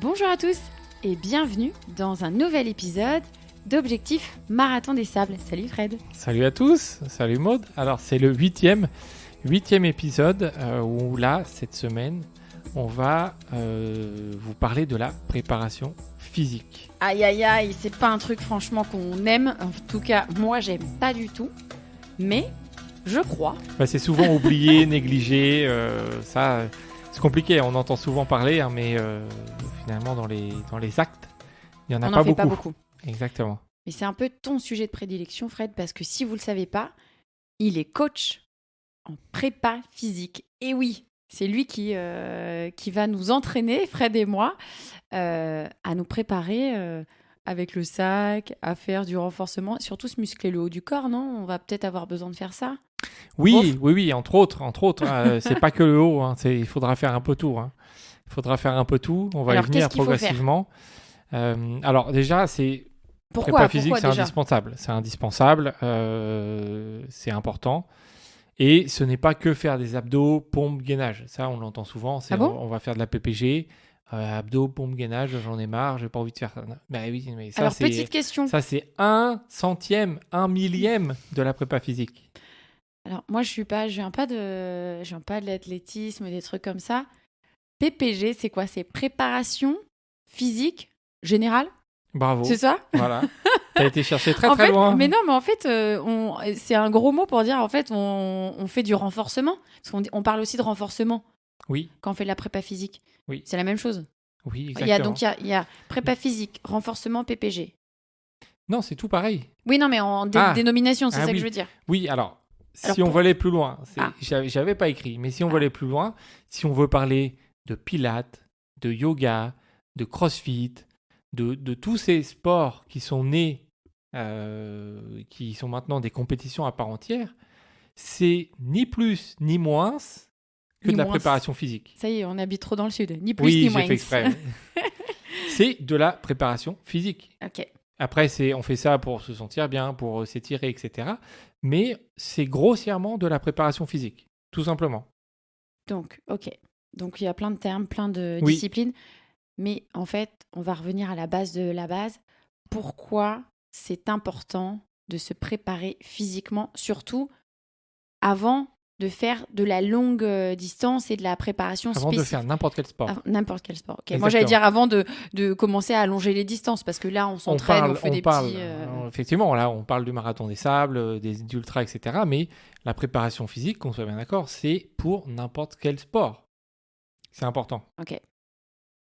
Bonjour à tous et bienvenue dans un nouvel épisode d'Objectif Marathon des Sables. Salut Fred. Salut à tous, salut Maud. Alors c'est le huitième épisode où là, cette semaine, on va vous parler de la préparation physique. Aïe aïe aïe, c'est pas un truc franchement qu'on aime. En tout cas, moi j'aime pas du tout. Mais je crois. C'est souvent oublié, négligé. Ça, c'est compliqué. On entend souvent parler, hein, mais finalement dans les actes, il y en a On pas n'en fait beaucoup. pas beaucoup. Exactement. Mais c'est un peu ton sujet de prédilection, Fred, parce que si vous le savez pas, il est coach en prépa physique. Et oui, c'est lui qui va nous entraîner, Fred et moi, à nous préparer avec le sac, à faire du renforcement, surtout se muscler le haut du corps, non ? On va peut-être avoir besoin de faire ça. Oui, entre autres. C'est pas que le haut. Hein, il faudra faire un peu tout. Hein. Il faudra faire un peu tout. On va Alors, y venir qu'est-ce qu'il faut progressivement. Alors déjà, c'est Pourquoi prépa physique, c'est déjà indispensable. C'est indispensable. C'est important. Et ce n'est pas que faire des abdos, pompes, gainage. Ça, on l'entend souvent. Ah bon ? On va faire de la PPG. Abdos, pompes, gainage, j'en ai marre, j'ai pas envie de faire ça. Mais oui, mais ça, Alors, petite question. Ça, c'est 1/100, 1/1000 de la prépa physique. Alors, moi, je viens pas de l'athlétisme, des trucs comme ça. PPG, c'est quoi ? C'est préparation physique générale ? Bravo. C'est ça ? Voilà. T'as été chercher très loin. Mais non, mais en fait, c'est un gros mot pour dire, en fait, on fait du renforcement. Parce qu'on parle aussi de renforcement Oui. quand on fait de la prépa physique. Oui. C'est la même chose. Oui, exactement. Il y a prépa physique, renforcement, PPG. Non, c'est tout pareil. Oui, non, mais en dénomination, c'est ça que je veux dire. Oui, alors si on veut aller plus loin, j'avais pas écrit, mais si on veut aller plus loin, si on veut parler de pilates, de yoga, de crossfit, de tous ces sports qui sont nés, qui sont maintenant des compétitions à part entière, c'est ni plus ni moins que de la préparation physique. Ça y est, on habite trop dans le sud. Ni plus ni moins. Oui, j'ai fait exprès. C'est de la préparation physique. Ok. Après, on fait ça pour se sentir bien, pour s'étirer, etc. Mais c'est grossièrement de la préparation physique, tout simplement. Donc, ok. Donc, il y a plein de termes, plein de disciplines. Mais en fait, on va revenir à la base de la base. Pourquoi c'est important de se préparer physiquement, surtout avant de faire de la longue distance et de la préparation spécifique. Avant de faire n'importe quel sport. N'importe quel sport. Okay. Moi, j'allais dire avant de commencer à allonger les distances, parce que là, on s'entraîne, on fait des petits... Effectivement, là, on parle du marathon des sables, des ultras, etc. Mais la préparation physique, qu'on soit bien d'accord, c'est pour n'importe quel sport. C'est important. Ok.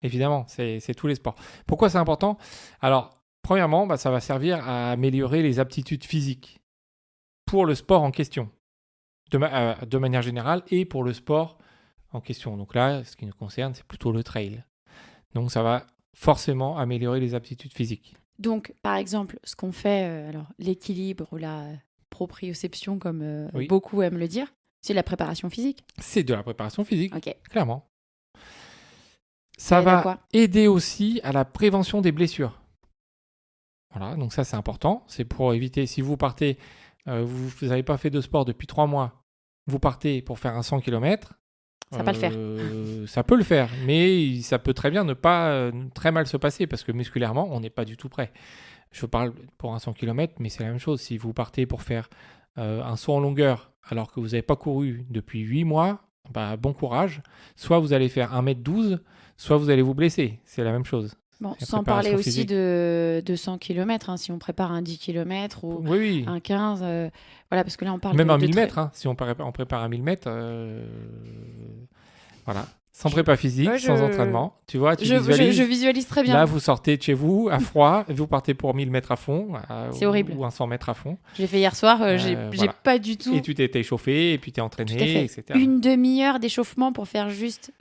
Évidemment, c'est tous les sports. Pourquoi c'est important ? Alors, premièrement, ça va servir à améliorer les aptitudes physiques pour le sport en question. De manière générale et pour le sport en question. Donc là, ce qui nous concerne, c'est plutôt le trail. Donc ça va forcément améliorer les aptitudes physiques. Donc, par exemple, ce qu'on fait, l'équilibre ou la proprioception, comme beaucoup aiment le dire, c'est de la préparation physique. C'est de la préparation physique, clairement. Ça va aider aussi à la prévention des blessures. Voilà, donc ça c'est important. C'est pour éviter, si vous partez, vous n'avez pas fait de sport depuis 3 mois, vous partez pour faire un 100 km. Ça va pas le faire. Ça peut le faire, mais ça peut très bien ne pas très mal se passer parce que musculairement, on n'est pas du tout prêt. Je parle pour un 100 km, mais c'est la même chose. Si vous partez pour faire un saut en longueur alors que vous n'avez pas couru depuis 8 mois, bon courage. Soit vous allez faire 1m12, soit vous allez vous blesser. C'est la même chose. Bon, sans parler aussi de 100 km, hein, si on prépare un 10 km ou un 15, voilà, parce que là on parle même un 1000 mètres, si on prépare un 1000 mètres, voilà, sans prépa physique, sans entraînement, tu vois, je visualise très bien. Là, vous sortez de chez vous à froid, vous partez pour 1000 mètres à fond, c'est horrible. Ou un 100 mètres à fond. Je l'ai fait hier soir, j'ai pas du tout... Et tu t'es échauffé, et puis t'es entraîné, etc. Une demi-heure d'échauffement pour faire juste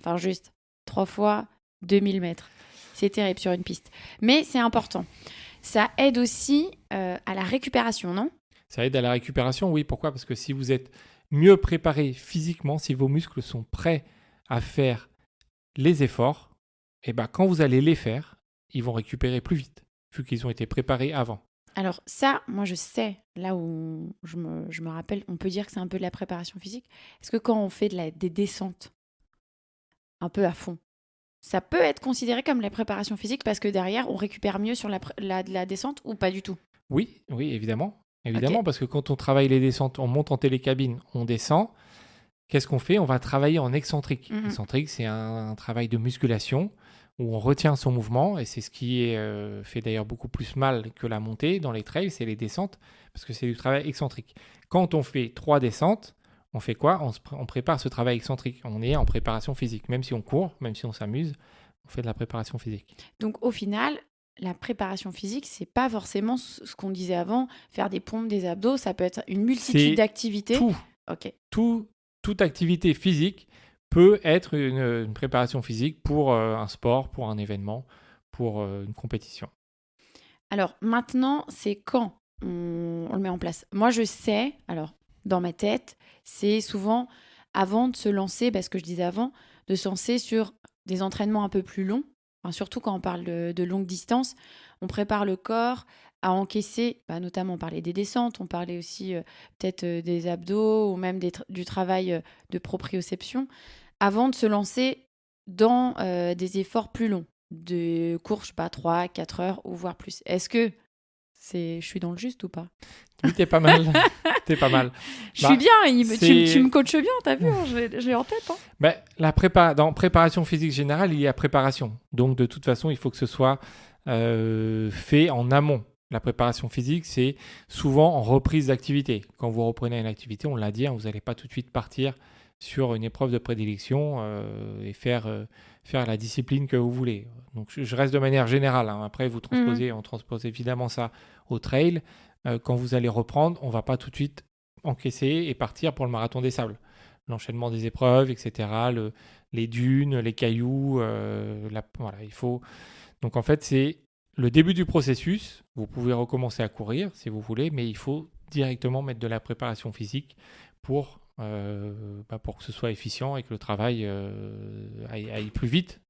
3 fois 2000 mètres. C'est terrible sur une piste. Mais c'est important. Ça aide aussi à la récupération, non ? Ça aide à la récupération, oui. Pourquoi ? Parce que si vous êtes mieux préparé physiquement, si vos muscles sont prêts à faire les efforts, et quand vous allez les faire, ils vont récupérer plus vite, vu qu'ils ont été préparés avant. Alors ça, moi je sais, là où je me rappelle, on peut dire que c'est un peu de la préparation physique. Est-ce que quand on fait des descentes un peu à fond, ça peut être considéré comme la préparation physique parce que derrière, on récupère mieux sur la descente ou pas du tout? Oui, oui, évidemment. Ok. Évidemment, parce que quand on travaille les descentes, on monte en télécabine, on descend. Qu'est-ce qu'on fait? On va travailler en excentrique. Mhm. Excentrique, c'est un travail de musculation où on retient son mouvement et c'est ce qui est, fait d'ailleurs beaucoup plus mal que la montée dans les trails, c'est les descentes parce que c'est du travail excentrique. Quand on fait 3 descentes, on fait quoi? On prépare ce travail excentrique. On est en préparation physique. Même si on court, même si on s'amuse, on fait de la préparation physique. Donc au final, la préparation physique, c'est pas forcément ce qu'on disait avant, faire des pompes, des abdos, ça peut être une multitude C'est d'activités. tout. Ok. Toute activité physique peut être une préparation physique pour un sport, pour un événement, pour une compétition. Alors maintenant, c'est quand on le met en place. Moi, je sais, alors dans ma tête, c'est souvent avant de se lancer, ce que je disais avant, de se lancer sur des entraînements un peu plus longs. Enfin, surtout quand on parle de longue distance, on prépare le corps à encaisser, notamment on parlait des descentes, on parlait aussi peut-être des abdos ou même du travail de proprioception, avant de se lancer dans des efforts plus longs de courses, je sais pas, 3, 4 heures ou voire plus. Est-ce que je suis dans le juste ou pas? Oui, t'es pas mal. T'es pas mal. Je suis bien, tu me coaches bien, t'as vu, hein, je l'ai en tête. Hein. Dans préparation physique générale, il y a préparation. Donc, de toute façon, il faut que ce soit fait en amont. La préparation physique, c'est souvent en reprise d'activité. Quand vous reprenez une activité, on l'a dit, hein, vous n'allez pas tout de suite partir sur une épreuve de prédilection et faire la discipline que vous voulez. Donc, je reste de manière générale. Hein. Après, on transpose évidemment ça au trail. Quand vous allez reprendre, on ne va pas tout de suite encaisser et partir pour le marathon des sables. L'enchaînement des épreuves, etc., les dunes, les cailloux, voilà, il faut... Donc en fait, c'est le début du processus. Vous pouvez recommencer à courir si vous voulez, mais il faut directement mettre de la préparation physique pour que ce soit efficient et que le travail aille plus vite.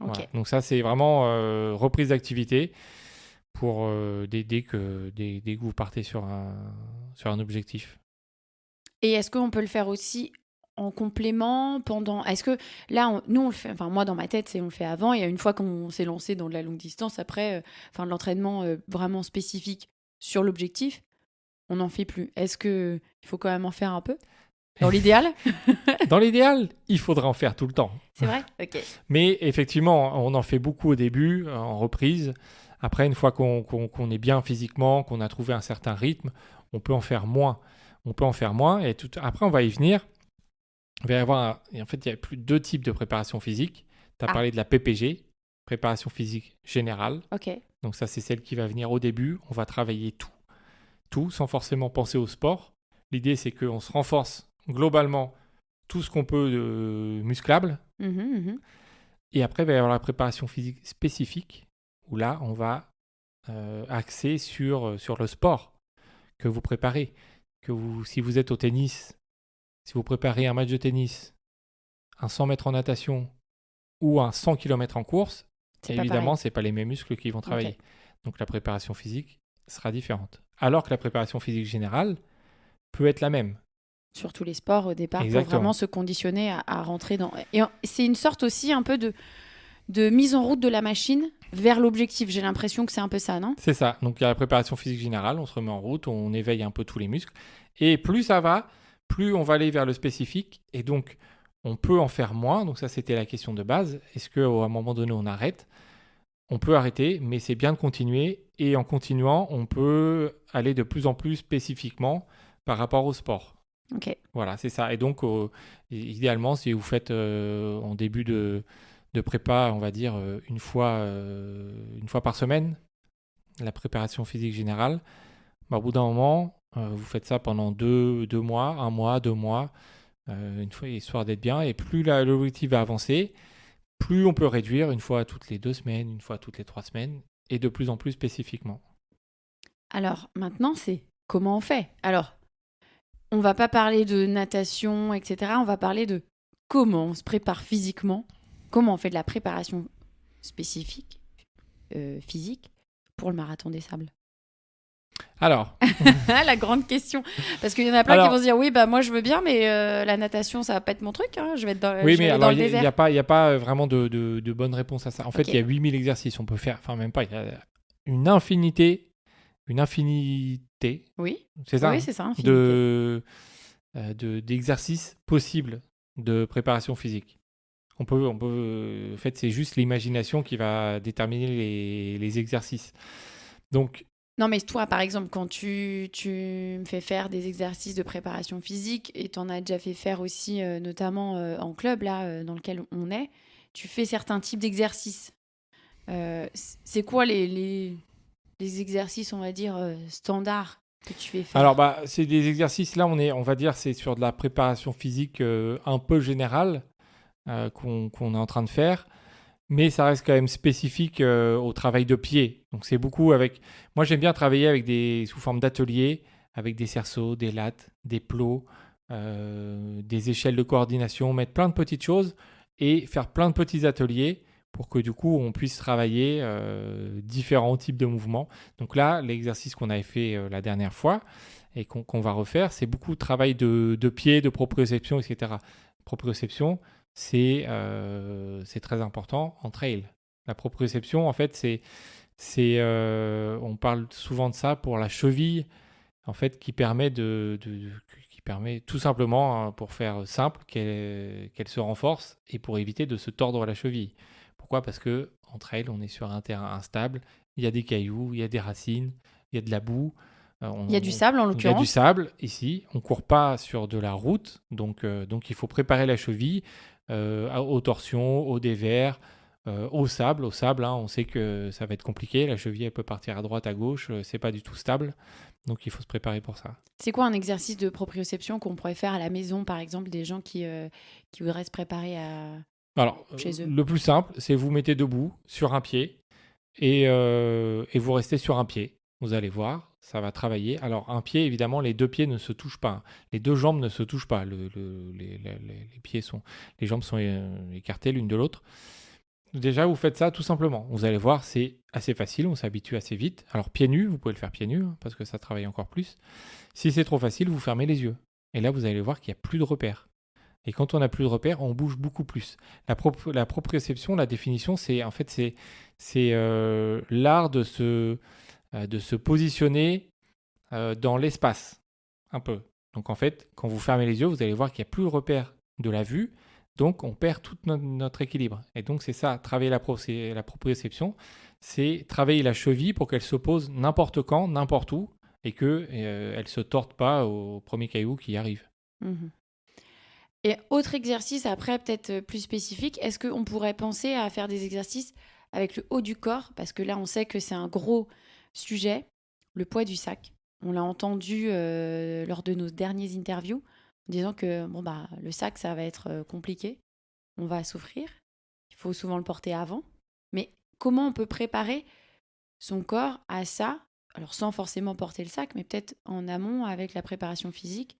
Okay. Voilà. Donc ça, c'est vraiment reprise d'activité pour dès que vous partez sur un objectif. Et est-ce qu'on peut le faire aussi en complément pendant... Est-ce que là, nous, on le fait... Enfin, moi, dans ma tête, on le fait avant. Et une fois qu'on s'est lancé dans de la longue distance, après, de l'entraînement vraiment spécifique sur l'objectif, on n'en fait plus. Est-ce qu'il faut quand même en faire un peu? Dans l'idéal? Dans l'idéal, il faudra en faire tout le temps. C'est vrai? Ok. Mais effectivement, on en fait beaucoup au début, en reprise. Après, une fois qu'on est bien physiquement, qu'on a trouvé un certain rythme, on peut en faire moins. Et après, on va y venir. Il va y avoir, en fait, il y a plus 2 types de préparation physique. Tu as parlé de la PPG, préparation physique générale. Ok. Donc ça, c'est celle qui va venir au début. On va travailler tout, sans forcément penser au sport. L'idée, c'est qu'on se renforce globalement tout ce qu'on peut de musclable. Et après, il va y avoir la préparation physique spécifique, où là, on va axer sur le sport que vous préparez. Si vous êtes au tennis, si vous préparez un match de tennis, un 100 mètres en natation ou un 100 km en course, évidemment, ce n'est pas les mêmes muscles qui vont travailler. Okay. Donc la préparation physique sera différente. Alors que la préparation physique générale peut être la même. Sur tous les sports au départ. Exactement. Pour vraiment se conditionner à rentrer dans... Et c'est une sorte aussi un peu de mise en route de la machine vers l'objectif. J'ai l'impression que c'est un peu ça, non? C'est ça. Donc il y a la préparation physique générale, on se remet en route, on éveille un peu tous les muscles. Et plus ça va, plus on va aller vers le spécifique. Et donc on peut en faire moins. Donc ça, c'était la question de base. Est-ce qu'à un moment donné, on arrête? On peut arrêter, mais c'est bien de continuer. Et en continuant, on peut aller de plus en plus spécifiquement par rapport au sport. Ok. Voilà, c'est ça. Et donc, idéalement, si vous faites en début de prépa, on va dire une fois par semaine, la préparation physique générale, au bout d'un moment, vous faites ça pendant 2 mois, 1 mois, 2 mois, une fois, histoire d'être bien. Et plus l'objectif va avancer, plus on peut réduire une fois toutes les 2 semaines, une fois toutes les 3 semaines, et de plus en plus spécifiquement. Alors, maintenant, c'est comment on fait? Alors, on va pas parler de natation, etc. On va parler de comment on se prépare physiquement, comment on fait de la préparation spécifique, physique, pour le marathon des sables. Alors, La grande question. Parce qu'il y en a plein qui vont se dire oui, bah moi je veux bien, mais la natation, ça va pas être mon truc. Hein. Je vais être dans, oui, je vais mais aller dans alors, le désert. il y a pas vraiment de bonne réponse à ça. En fait, Ok. il y a 8000 exercices. On peut faire, enfin, même pas, il y a une infinité, Oui. c'est ça, Oui, hein, c'est ça, infinité. d'exercices possibles de préparation physique. En fait, c'est juste l'imagination qui va déterminer les exercices. Donc, Non, mais toi, par exemple, quand tu me fais faire des exercices de préparation physique et tu en as déjà fait faire aussi, notamment en club, là, dans lequel on est, tu fais certains types d'exercices. C'est quoi les exercices, on va dire, standards que tu fais alors, faire? bah, c'est des exercices, là, on va dire, c'est sur de la préparation physique un peu générale qu'on est en train de faire. Mais ça reste quand même spécifique au travail de pied. Donc c'est beaucoup avec... Moi j'aime bien travailler avec sous forme d'ateliers, avec des cerceaux, des lattes, des plots, des échelles de coordination, mettre plein de petites choses et faire plein de petits ateliers pour que du coup on puisse travailler différents types de mouvements. Donc là, l'exercice qu'on avait fait la dernière fois et qu'on va refaire, c'est beaucoup de travail de pied, de proprioception, etc. Proprioception, c'est très important en trail. La proprioception, en fait, on parle souvent de ça pour la cheville, en fait, qui permet qui permet tout simplement, hein, pour faire simple, qu'elle se renforce et pour éviter de se tordre la cheville. Pourquoi? Parce que en trail, on est sur un terrain instable, il y a des cailloux, il y a des racines, il y a de la boue. Il y a du sable, en Il y a du l'occurrence. sable ici, on court pas sur de la route, donc il faut préparer la cheville aux torsions, aux dévers, au sable. Au sable, hein, on sait que ça va être compliqué, la cheville elle peut partir à droite, à gauche, c'est pas du tout stable, donc il faut se préparer pour ça. C'est quoi un exercice de proprioception qu'on pourrait faire à la maison, par exemple, des gens qui voudraient se préparer Alors, chez eux? le plus simple, c'est vous mettez debout sur un pied et vous restez sur un pied. Vous allez voir, ça va travailler. Alors, un pied, évidemment, les deux pieds ne se touchent pas, hein. Les deux jambes ne se touchent pas. Les pieds les jambes sont écartées l'une de l'autre. Déjà, vous faites ça tout simplement. Vous allez voir, c'est assez facile, on s'habitue assez vite. Alors, pieds nus, vous pouvez le faire pieds nus, hein, parce que ça travaille encore plus. Si c'est trop facile, vous fermez les yeux. Et là, vous allez voir qu'il n'y a plus de repères. Et quand on n'a plus de repères, on bouge beaucoup plus. La proprioception, la définition, c'est en fait l'art de se positionner dans l'espace, un peu. Donc en fait, quand vous fermez les yeux, vous allez voir qu'il n'y a plus de repères de la vue, donc on perd tout notre équilibre. Et donc c'est ça, travailler la proprioception, c'est travailler la cheville pour qu'elle se pose n'importe quand, n'importe où, et qu'elle ne se torde pas au premier caillou qui arrive. Mhm. Et autre exercice, après, peut-être plus spécifique, est-ce qu'on pourrait penser à faire des exercices avec le haut du corps? Parce que là, on sait que c'est un gros sujet, le poids du sac. On l'a entendu lors de nos dernières interviews, en disant que bon, bah, le sac, ça va être compliqué. On va souffrir. Il faut souvent le porter avant. Mais comment on peut préparer son corps à ça? Alors, sans forcément porter le sac, mais peut-être en amont avec la préparation physique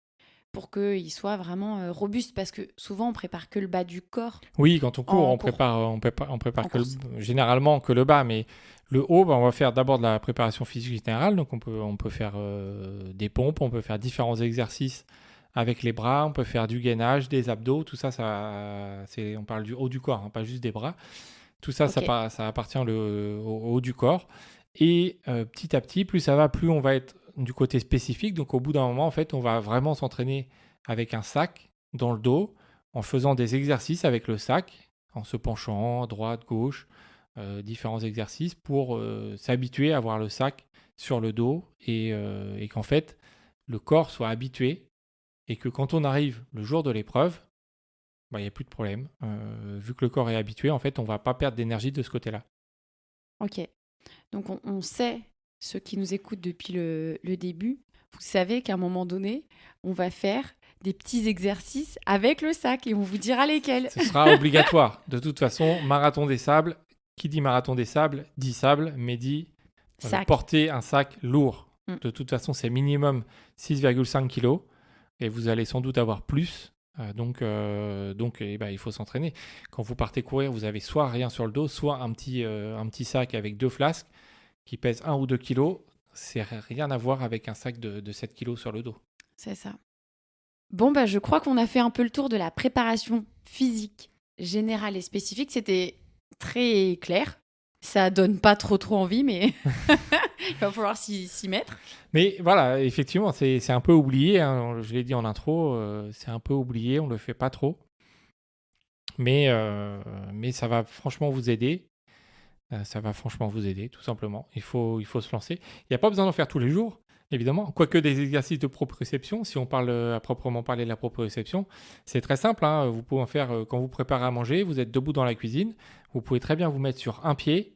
pour qu'il soit vraiment robuste. Parce que souvent, on prépare que le bas du corps Oui, quand on court, en cours, on prépare en course. généralement que le bas, mais le haut, bah, on va faire d'abord de la préparation physique générale. Donc on peut faire des pompes, on peut faire différents exercices avec les bras, on peut faire du gainage, des abdos, tout ça, on parle du haut du corps, hein, pas juste des bras. Tout ça, Ok. ça appartient au haut du corps. Et petit à petit, plus ça va, plus on va être du côté spécifique. Donc au bout d'un moment, en fait, on va vraiment s'entraîner avec un sac dans le dos, en faisant des exercices avec le sac, en se penchant droite, gauche, différents exercices pour s'habituer à avoir le sac sur le dos et qu'en fait, le corps soit habitué et que quand on arrive le jour de l'épreuve, bah, il n'y a plus de problème. Vu que le corps est habitué, en fait, on ne va pas perdre d'énergie de ce côté-là. Ok. Donc, on sait, ceux qui nous écoutent depuis le début, vous savez qu'à un moment donné, on va faire des petits exercices avec le sac et on vous dira lesquels. Ce sera obligatoire. De toute façon, marathon des sables, qui dit marathon des sables, dit sable, mais dit Sac. porter un sac lourd. Mm. De toute façon, c'est minimum 6,5 kg et vous allez sans doute avoir plus. Il faut s'entraîner. Quand vous partez courir, vous avez soit rien sur le dos, soit un petit sac avec deux flasques qui pèsent 1 ou 2 kilos. c'est rien à voir avec un sac de 7 kilos sur le dos. C'est ça. Bon, je crois qu'on a fait un peu le tour de la préparation physique générale et spécifique. C'était très clair. Ça donne pas trop envie, mais il va falloir s'y mettre. Mais voilà, effectivement, c'est un peu oublié. Hein. Je l'ai dit en intro, c'est un peu oublié. On le fait pas trop. Mais ça va franchement vous aider. Ça va franchement vous aider, tout simplement. Il faut se lancer. Il n'y a pas besoin d'en faire tous les jours, évidemment. Quoique des exercices de proprioception, si on parle à proprement parler de la proprioception, c'est très simple. Hein. Vous pouvez en faire quand vous préparez à manger, vous êtes debout dans la cuisine. Vous pouvez très bien vous mettre sur un pied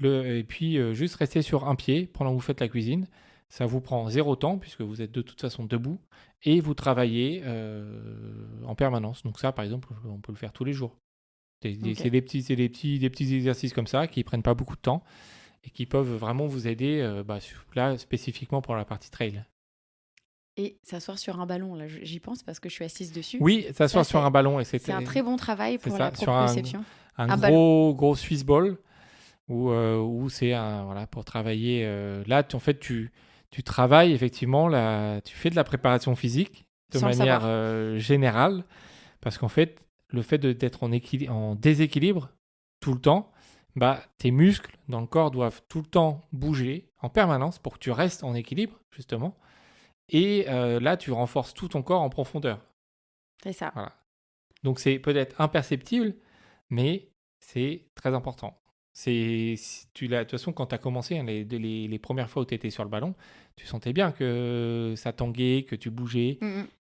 et puis juste rester sur un pied pendant que vous faites la cuisine. Ça vous prend 0 temps puisque vous êtes de toute façon debout et vous travaillez en permanence. Donc ça, par exemple, on peut le faire tous les jours. C'est des petits exercices comme ça qui prennent pas beaucoup de temps et qui peuvent vraiment vous aider là spécifiquement pour la partie trail. Et s'asseoir sur un ballon, là, j'y pense parce que je suis assise dessus. Oui, s'asseoir sur un ballon. C'est un très bon travail pour la sur proprioception. Un gros Swiss ball où c'est pour travailler. Là, en fait, tu travailles effectivement, tu fais de la préparation physique de manière générale parce qu'en fait, le fait d'être en déséquilibre tout le temps, tes muscles dans le corps doivent tout le temps bouger en permanence pour que tu restes en équilibre, justement. Et là, tu renforces tout ton corps en profondeur. C'est ça. Voilà. Donc, c'est peut-être imperceptible, mais c'est très important. De toute façon, quand tu as commencé, hein, les premières fois où tu étais sur le ballon, tu sentais bien que ça tanguait, que tu bougeais,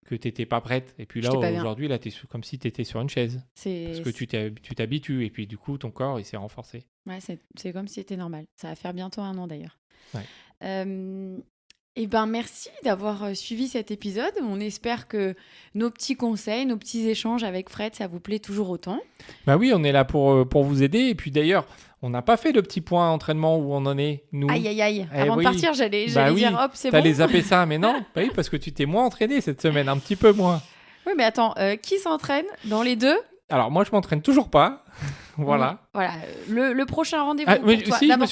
que tu n'étais pas prête. Et puis là, aujourd'hui, là, tu es comme si tu étais sur une chaise. Parce que tu t'habitues et puis du coup, ton corps, il s'est renforcé. Ouais, c'est comme si c'était normal. Ça va faire bientôt 1 an d'ailleurs. Ouais. Merci d'avoir suivi cet épisode. On espère que nos petits conseils, nos petits échanges avec Fred, ça vous plaît toujours autant. Oui, on est là pour vous aider. Et puis d'ailleurs, on n'a pas fait le petit point entraînement où on en est, nous. Aïe. Avant de partir, j'allais dire hop, c'est bon. T'allais zapper ça, mais non. Oui, parce que tu t'es moins entraîné cette semaine, un petit peu moins. Oui, mais attends, qui s'entraîne dans les deux ? Alors moi, je m'entraîne toujours pas. Voilà. Le prochain rendez-vous pour toi. Si, je me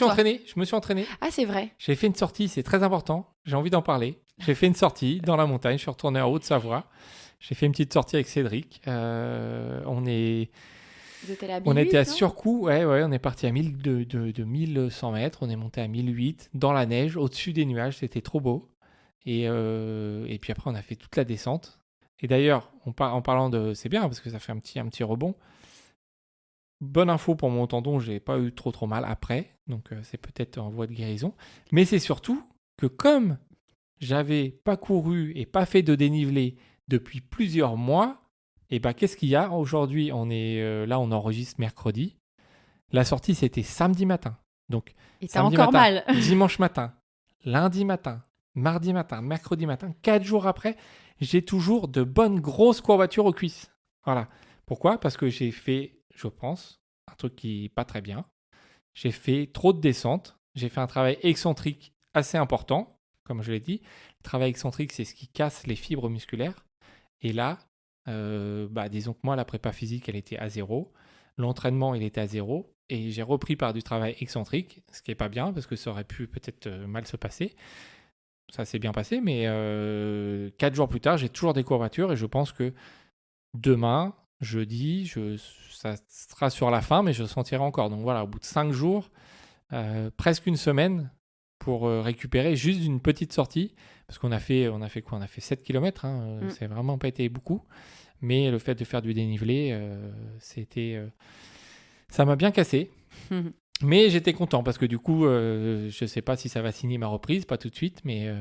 suis entraîné. Ah, c'est vrai. J'ai fait une sortie, c'est très important. J'ai envie d'en parler. J'ai fait une sortie dans la montagne. Je suis retourné en Haute-Savoie. J'ai fait une petite sortie avec Cédric. On était à Surcoût. Ouais, on est parti à 1100 mètres. On est monté à 1008 dans la neige, au-dessus des nuages. C'était trop beau. Et puis après, on a fait toute la descente. Et d'ailleurs, en parlant de... C'est bien parce que ça fait un petit rebond. Bonne info pour mon tendon, j'ai pas eu trop mal après, donc c'est peut-être en voie de guérison. Mais c'est surtout que comme j'avais pas couru et pas fait de dénivelé depuis plusieurs mois, et qu'est-ce qu'il y a aujourd'hui ? On est là, on enregistre mercredi. La sortie c'était samedi matin, donc et t'as encore mal. Dimanche matin, lundi matin, mardi matin, mercredi matin, 4 jours après, j'ai toujours de bonnes grosses courbatures aux cuisses. Voilà. Pourquoi ? Parce que j'ai fait, je pense, un truc qui n'est pas très bien. J'ai fait trop de descentes. J'ai fait un travail excentrique assez important, comme je l'ai dit. Le travail excentrique, c'est ce qui casse les fibres musculaires. Et là, disons que moi, la prépa physique, elle était à 0. L'entraînement, il était à 0. Et j'ai repris par du travail excentrique, ce qui n'est pas bien, parce que ça aurait pu peut-être mal se passer. Ça s'est bien passé, mais 4 jours plus tard, j'ai toujours des courbatures. Et je pense que demain, jeudi, ça sera sur la fin, mais je le sentirai encore. Donc voilà, au bout de 5 jours, presque une semaine pour récupérer juste d'une petite sortie. Parce qu'on a fait quoi ? On a fait 7 km, hein, c'est vraiment pas été beaucoup. Mais le fait de faire du dénivelé, ça m'a bien cassé. Mais j'étais content parce que du coup, je sais pas si ça va signer ma reprise, pas tout de suite, mais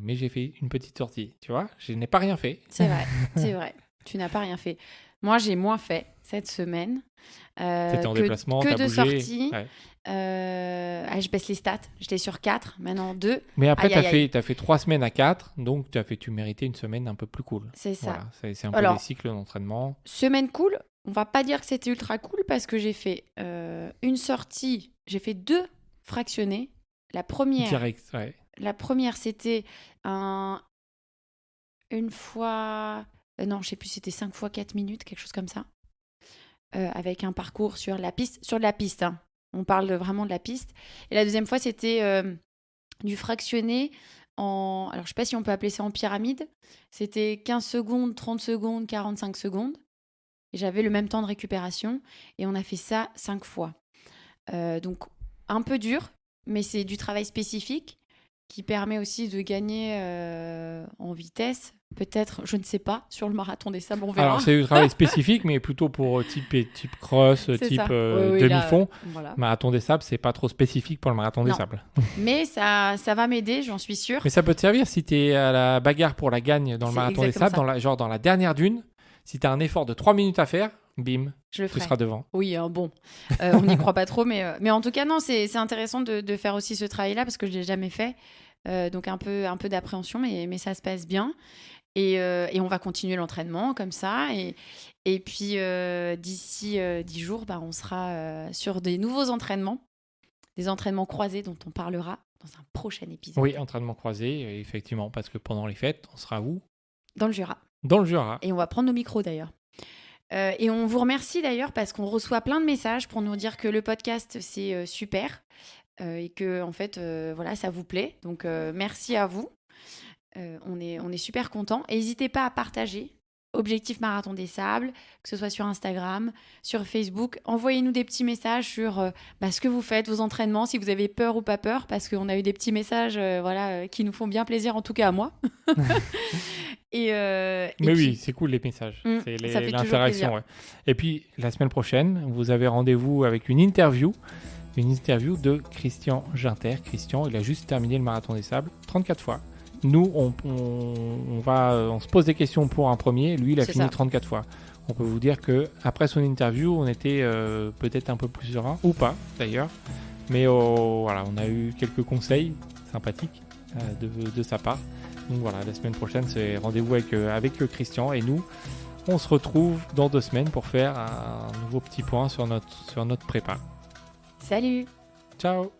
j'ai fait une petite sortie, tu vois. Je n'ai pas rien fait. C'est vrai. Tu n'as pas rien fait. Moi, j'ai moins fait cette semaine. T'étais en déplacement, que t'as de bougé. sorties. Ouais. Je baisse les stats. J'étais sur 4, maintenant 2. Mais après, t'as fait 3 semaines à 4, donc tu méritais une semaine un peu plus cool. C'est ça. Voilà, c'est un peu les cycles d'entraînement. Semaine cool, on va pas dire que c'était ultra cool parce que j'ai fait une sortie, j'ai fait 2 fractionnés. La première, direct, ouais. La première, c'était une fois... non, je sais plus, c'était 5 fois 4 minutes, quelque chose comme ça. Avec un parcours sur de la piste, hein. On parle vraiment de la piste. Et la deuxième fois, c'était du fractionné en... Alors, je sais pas si on peut appeler ça en pyramide. C'était 15 secondes, 30 secondes, 45 secondes. Et j'avais le même temps de récupération. Et on a fait ça 5 fois. Donc, un peu dur, mais c'est du travail spécifique qui permet aussi de gagner en vitesse. Peut-être, je ne sais pas, sur le marathon des sables, on verra. Alors, c'est du travail spécifique, mais plutôt pour type cross, C'est type ça. Oui, demi-fond. là, voilà. Marathon des sables, c'est pas trop spécifique pour le marathon des Non. sables. Mais ça va m'aider, j'en suis sûre. Mais ça peut te servir si tu es à la bagarre pour la gagne dans le C'est marathon des sables, exactement dans la dernière dune. Si tu as un effort de 3 minutes à faire, bim, Je le tu ferai. seras devant. Oui, bon, on n'y croit pas trop, mais en tout cas, non, c'est intéressant de faire aussi ce travail-là parce que je ne l'ai jamais fait. Donc un peu d'appréhension, mais ça se passe bien. Et on va continuer l'entraînement comme ça. Et puis, d'ici 10 jours, on sera sur des nouveaux entraînements, des entraînements croisés dont on parlera dans un prochain épisode. Oui, entraînement croisé, effectivement, parce que pendant les fêtes, on sera où ? Dans le Jura. Dans le Jura. Et on va prendre nos micros d'ailleurs. Et on vous remercie d'ailleurs parce qu'on reçoit plein de messages pour nous dire que le podcast, c'est super et que, en fait, voilà, ça vous plaît. Donc, merci à vous. On est super contents. Et n'hésitez pas à partager Objectif Marathon des Sables, que ce soit sur Instagram, sur Facebook. Envoyez-nous des petits messages sur ce que vous faites, vos entraînements, si vous avez peur ou pas peur, parce qu'on a eu des petits messages qui nous font bien plaisir, en tout cas à moi. Mais puis, oui, c'est cool les messages. C'est ça fait l'interaction. Ouais. Et puis, la semaine prochaine, vous avez rendez-vous avec une interview de Christian Ginter. Christian, il a juste terminé le Marathon des Sables 34 fois. Nous, on se pose des questions pour un premier. Lui, il a fini 34 fois. On peut vous dire qu'après son interview, on était peut-être un peu plus serein, ou pas d'ailleurs. Mais voilà, on a eu quelques conseils sympathiques de sa part. Donc voilà, la semaine prochaine, c'est rendez-vous avec Christian. Et nous, on se retrouve dans 2 semaines pour faire un nouveau petit point sur notre prépa. Salut! Ciao!